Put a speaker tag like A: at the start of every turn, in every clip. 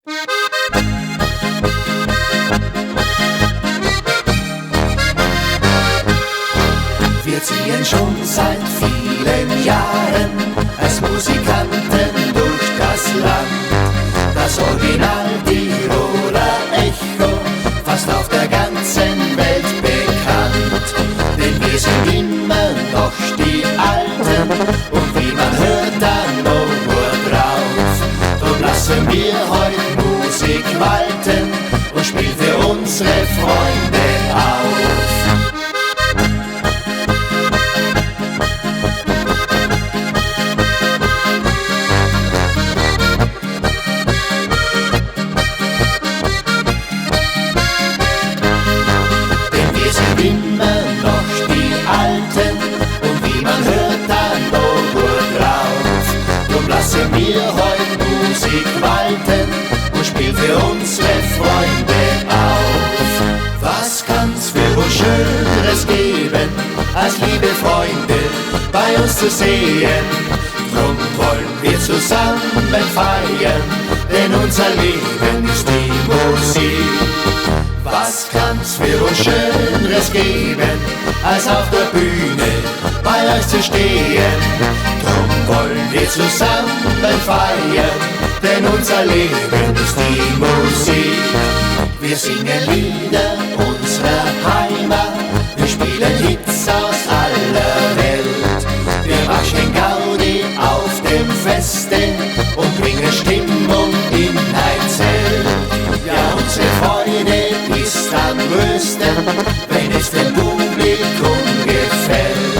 A: Wir ziehen schon seit vielen Jahren als Musikanten durch das Land. Das Original Tiroler Echo, fast auf der ganzen Welt bekannt. Denn wir sind immer noch die Alten und wie man hört, dann nur drauf. Drum lassen wir heute Musik walten und spielen für unsere Freunde auf. Immer noch die Alten und wie man hört, dann nur drauf. Drum lassen wir heute Musik walten und spielen für unsere Freunde auf. Was kann's für uns Schöneres geben, als liebe Freunde bei uns zu sehen? Drum wollen wir zusammen feiern, denn unser Leben ist die Musik. Was kann's für uns Schöneres geben, als auf der Bühne bei euch zu stehen? Drum wollen wir zusammen feiern, denn unser Leben ist die Musik. Wir singen Lieder unserer Heimat, wir spielen Hits aus aller Welt. Wir machen Gaudi auf dem Feste und bringen Stimmung in ein Zelt. Ja, unsere Freude ist am größten, wenn es dem Publikum gefällt.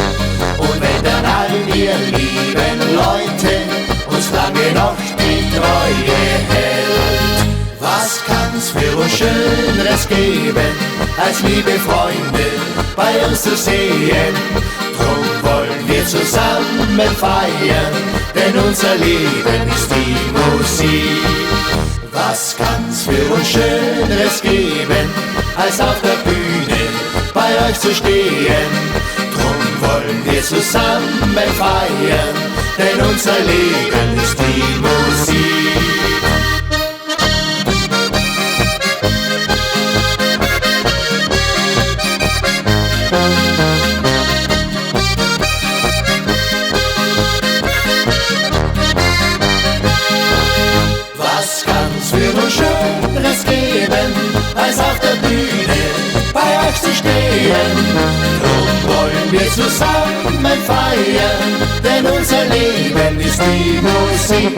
A: Und wenn dann all ihr lieben Leute uns lange noch die Treue hält. Was kann's für uns Schöneres geben, als liebe Freunde bei uns zu sehen? Drum wollen wir zusammen feiern, denn unser Leben ist die Musik. Was kann's für uns Schöneres geben, als auf der Bühne bei euch zu stehen? Drum wollen wir zusammen feiern, denn unser Leben ist die Musik. Was kann's für uns Schöneres geben, als auf der Bühne bei euch zu stehen? Drum wollen wir zusammen feiern, denn unser Leben ist die Musik.